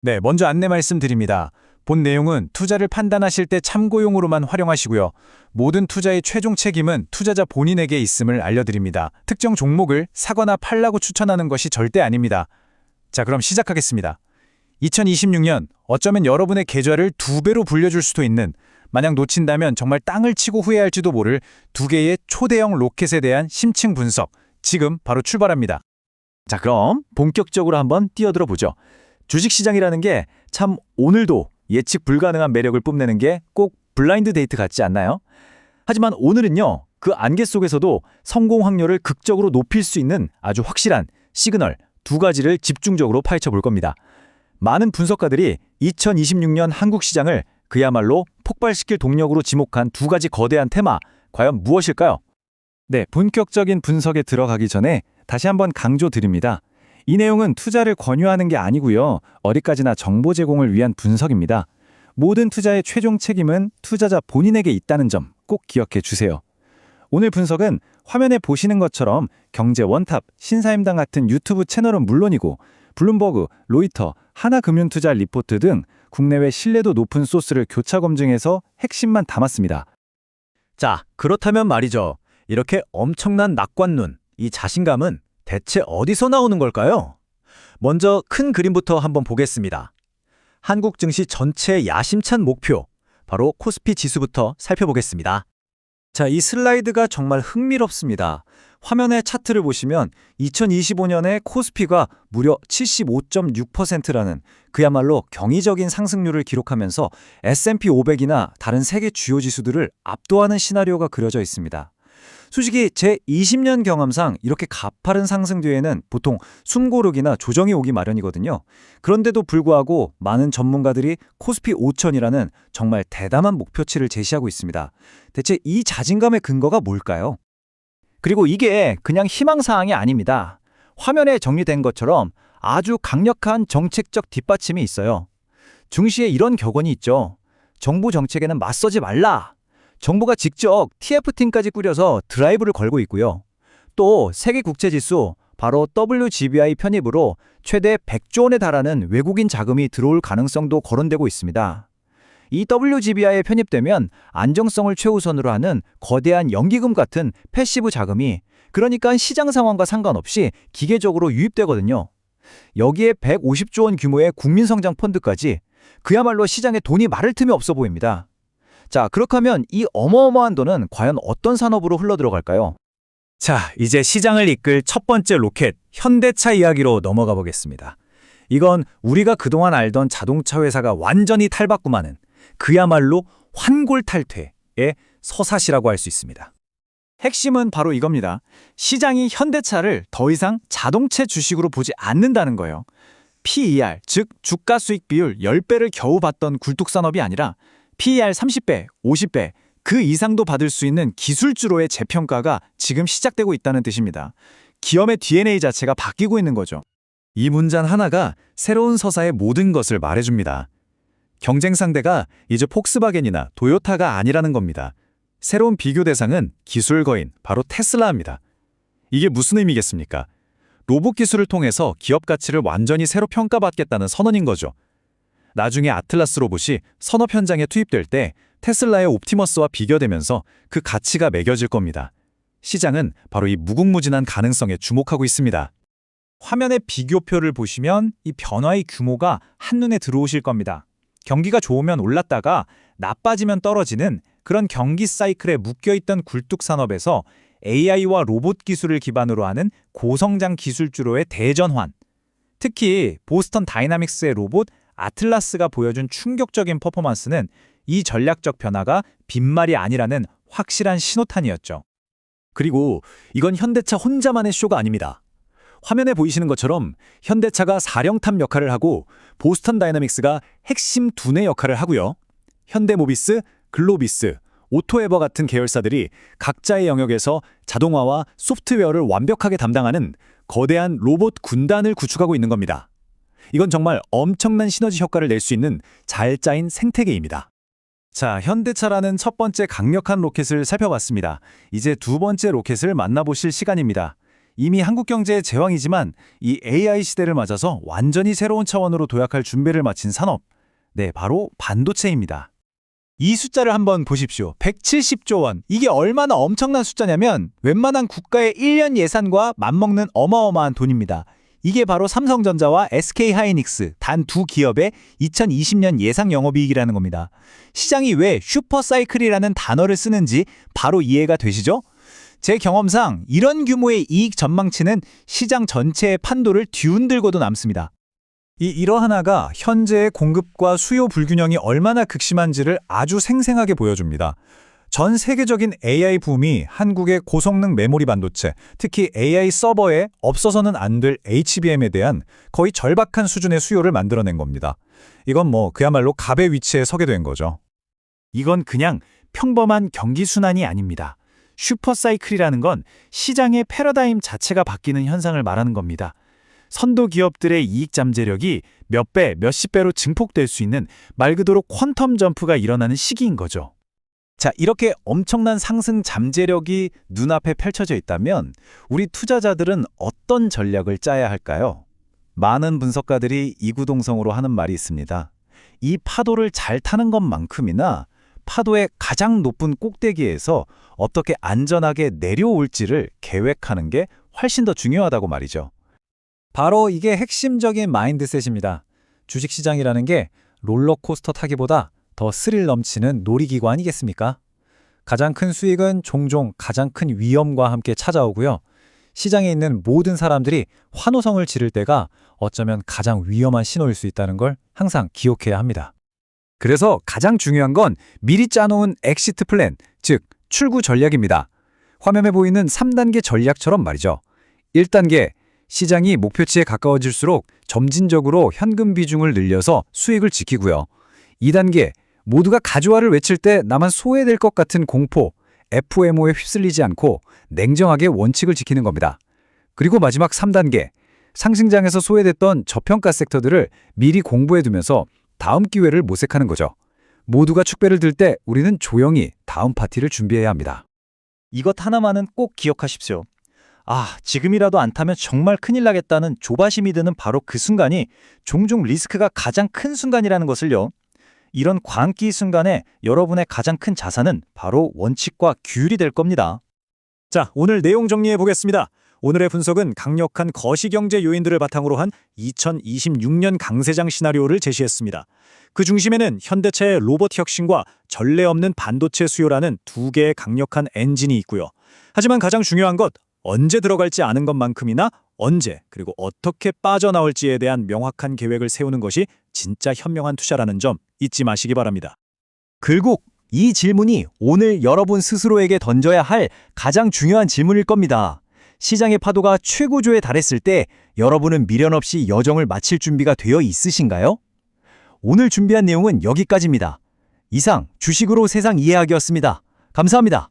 네, 먼저 안내 말씀드립니다. 본 내용은 투자를 판단하실 때 참고용으로만 활용하시고요. 모든 투자의 최종 책임은 투자자 본인에게 있음을 알려드립니다. 특정 종목을 사거나 팔라고 추천하는 것이 절대 아닙니다. 자, 그럼 시작하겠습니다. 2026년 어쩌면 여러분의 계좌를 2배로 불려줄 수도 있는, 만약 놓친다면 정말 땅을 치고 후회할지도 모를 2개의 초대형 로켓에 대한 심층 분석, 지금 바로 출발합니다. 자, 그럼 본격적으로 한번 뛰어들어 보죠. 주식시장이라는 게 참 오늘도 예측 불가능한 매력을 뽐내는 게 꼭 블라인드 데이트 같지 않나요? 하지만 오늘은요, 그 안개 속에서도 성공 확률을 극적으로 높일 수 있는 아주 확실한 시그널 2가지를 집중적으로 파헤쳐 볼 겁니다. 많은 분석가들이 2026년 한국 시장을 그야말로 폭발시킬 동력으로 지목한 2가지 거대한 테마, 과연 무엇일까요? 네, 본격적인 분석에 들어가기 전에 다시 한번 강조드립니다. 이 내용은 투자를 권유하는 게 아니고요. 어디까지나 정보 제공을 위한 분석입니다. 모든 투자의 최종 책임은 투자자 본인에게 있다는 점 꼭 기억해 주세요. 오늘 분석은 화면에 보시는 것처럼 경제원탑, 신사임당 같은 유튜브 채널은 물론이고 블룸버그, 로이터, 하나금융투자 리포트 등 국내외 신뢰도 높은 소스를 교차 검증해서 핵심만 담았습니다. 자, 그렇다면 말이죠. 이렇게 엄청난 낙관눈, 이 자신감은 대체 어디서 나오는 걸까요? 먼저 큰 그림부터 한번 보겠습니다. 한국 증시 전체의 야심찬 목표, 바로 코스피 지수부터 살펴보겠습니다. 자, 이 슬라이드가 정말 흥미롭습니다. 화면의 차트를 보시면 2025년에 코스피가 무려 75.6%라는 그야말로 경이적인 상승률을 기록하면서 S&P 500이나 다른 세계 주요 지수들을 압도하는 시나리오가 그려져 있습니다. 솔직히 제 20년 경험상 이렇게 가파른 상승 뒤에는 보통 숨고르기나 조정이 오기 마련이거든요. 그런데도 불구하고 많은 전문가들이 코스피 5000이라는 정말 대담한 목표치를 제시하고 있습니다. 대체 이 자신감의 근거가 뭘까요? 그리고 이게 그냥 희망사항이 아닙니다. 화면에 정리된 것처럼 아주 강력한 정책적 뒷받침이 있어요. 증시에 이런 격언이 있죠. 정부 정책에는 맞서지 말라. 정부가 직접 TF팀까지 꾸려서 드라이브를 걸고 있고요. 또 세계 국채지수, 바로 WGBI 편입으로 최대 100조 원에 달하는 외국인 자금이 들어올 가능성도 거론되고 있습니다. 이 WGBI에 편입되면 안정성을 최우선으로 하는 거대한 연기금 같은 패시브 자금이, 그러니까 시장 상황과 상관없이 기계적으로 유입되거든요. 여기에 150조 원 규모의 국민성장 펀드까지, 그야말로 시장에 돈이 마를 틈이 없어 보입니다. 자, 그렇게 하면 이 어마어마한 돈은 과연 어떤 산업으로 흘러들어갈까요? 자, 이제 시장을 이끌 첫 번째 로켓, 현대차 이야기로 넘어가 보겠습니다. 이건 우리가 그동안 알던 자동차 회사가 완전히 탈바꿈하는, 그야말로 환골탈퇴의 서사시라고 할 수 있습니다. 핵심은 바로 이겁니다. 시장이 현대차를 더 이상 자동차 주식으로 보지 않는다는 거예요. PER, 즉 주가 수익 비율 10배를 겨우 받던 굴뚝산업이 아니라 PER 30배, 50배, 그 이상도 받을 수 있는 기술주로의 재평가가 지금 시작되고 있다는 뜻입니다. 기업의 DNA 자체가 바뀌고 있는 거죠. 이 문장 하나가 새로운 서사의 모든 것을 말해줍니다. 경쟁 상대가 이제 폭스바겐이나 도요타가 아니라는 겁니다. 새로운 비교 대상은 기술 거인, 바로 테슬라입니다. 이게 무슨 의미겠습니까? 로봇 기술을 통해서 기업 가치를 완전히 새로 평가받겠다는 선언인 거죠. 나중에 아틀라스 로봇이 산업 현장에 투입될 때 테슬라의 옵티머스와 비교되면서 그 가치가 매겨질 겁니다. 시장은 바로 이 무궁무진한 가능성에 주목하고 있습니다. 화면의 비교표를 보시면 이 변화의 규모가 한눈에 들어오실 겁니다. 경기가 좋으면 올랐다가 나빠지면 떨어지는 그런 경기 사이클에 묶여있던 굴뚝산업에서 AI와 로봇 기술을 기반으로 하는 고성장 기술주로의 대전환. 특히 보스턴 다이나믹스의 로봇 아틀라스가 보여준 충격적인 퍼포먼스는 이 전략적 변화가 빈말이 아니라는 확실한 신호탄이었죠. 그리고 이건 현대차 혼자만의 쇼가 아닙니다. 화면에 보이시는 것처럼 현대차가 사령탑 역할을 하고 보스턴 다이나믹스가 핵심 두뇌 역할을 하고요. 현대모비스, 글로비스, 오토에버 같은 계열사들이 각자의 영역에서 자동화와 소프트웨어를 완벽하게 담당하는 거대한 로봇 군단을 구축하고 있는 겁니다. 이건 정말 엄청난 시너지 효과를 낼 수 있는 잘 짜인 생태계입니다. 자, 현대차라는 첫 번째 강력한 로켓을 살펴봤습니다. 이제 두 번째 로켓을 만나보실 시간입니다. 이미 한국 경제의 제왕이지만 이 AI 시대를 맞아서 완전히 새로운 차원으로 도약할 준비를 마친 산업. 네, 바로 반도체입니다. 이 숫자를 한번 보십시오. 170조 원. 이게 얼마나 엄청난 숫자냐면 웬만한 국가의 1년 예산과 맞먹는 어마어마한 돈입니다. 이게 바로 삼성전자와 SK하이닉스 단 두 기업의 2020년 예상 영업이익이라는 겁니다. 시장이 왜 슈퍼사이클이라는 단어를 쓰는지 바로 이해가 되시죠? 제 경험상 이런 규모의 이익 전망치는 시장 전체의 판도를 뒤흔들고도 남습니다. 이 일화하나가 현재의 공급과 수요 불균형이 얼마나 극심한지를 아주 생생하게 보여줍니다. 전 세계적인 AI 붐이 한국의 고성능 메모리 반도체, 특히 AI 서버에 없어서는 안 될 HBM에 대한 거의 절박한 수준의 수요를 만들어낸 겁니다. 이건 그야말로 갑의 위치에 서게 된 거죠. 이건 그냥 평범한 경기 순환이 아닙니다. 슈퍼사이클이라는 건 시장의 패러다임 자체가 바뀌는 현상을 말하는 겁니다. 선도 기업들의 이익 잠재력이 몇 배, 몇십 배로 증폭될 수 있는 말 그대로 퀀텀 점프가 일어나는 시기인 거죠. 자, 이렇게 엄청난 상승 잠재력이 눈앞에 펼쳐져 있다면 우리 투자자들은 어떤 전략을 짜야 할까요? 많은 분석가들이 이구동성으로 하는 말이 있습니다. 이 파도를 잘 타는 것만큼이나 파도의 가장 높은 꼭대기에서 어떻게 안전하게 내려올지를 계획하는 게 훨씬 더 중요하다고 말이죠. 바로 이게 핵심적인 마인드셋입니다. 주식시장이라는 게 롤러코스터 타기보다 더 스릴 넘치는 놀이기구 아니겠습니까? 가장 큰 수익은 종종 가장 큰 위험과 함께 찾아오고요. 시장에 있는 모든 사람들이 환호성을 지를 때가 어쩌면 가장 위험한 신호일 수 있다는 걸 항상 기억해야 합니다. 그래서 가장 중요한 건 미리 짜놓은 엑시트 플랜, 즉 출구 전략입니다. 화면에 보이는 3단계 전략처럼 말이죠. 1단계, 시장이 목표치에 가까워질수록 점진적으로 현금 비중을 늘려서 수익을 지키고요. 2단계, 모두가 가조화를 외칠 때 나만 소외될 것 같은 공포, FOMO에 휩쓸리지 않고 냉정하게 원칙을 지키는 겁니다. 그리고 마지막 3단계, 상승장에서 소외됐던 저평가 섹터들을 미리 공부해두면서 다음 기회를 모색하는 거죠. 모두가 축배를 들 때 우리는 조용히 다음 파티를 준비해야 합니다. 이것 하나만은 꼭 기억하십시오. 지금이라도 안 타면 정말 큰일 나겠다는 조바심이 드는 바로 그 순간이 종종 리스크가 가장 큰 순간이라는 것을요. 이런 광기 순간에 여러분의 가장 큰 자산은 바로 원칙과 규율이 될 겁니다. 자, 오늘 내용 정리해 보겠습니다. 오늘의 분석은 강력한 거시경제 요인들을 바탕으로 한 2026년 강세장 시나리오를 제시했습니다. 그 중심에는 현대차의 로봇 혁신과 전례 없는 반도체 수요라는 두 개의 강력한 엔진이 있고요. 하지만 가장 중요한 것, 언제 들어갈지 아는 것만큼이나 언제 그리고 어떻게 빠져나올지에 대한 명확한 계획을 세우는 것이 진짜 현명한 투자라는 점 잊지 마시기 바랍니다. 결국 이 질문이 오늘 여러분 스스로에게 던져야 할 가장 중요한 질문일 겁니다. 시장의 파도가 최고조에 달했을 때 여러분은 미련 없이 여정을 마칠 준비가 되어 있으신가요? 오늘 준비한 내용은 여기까지입니다. 이상 주식으로 세상 이해하기였습니다. 감사합니다.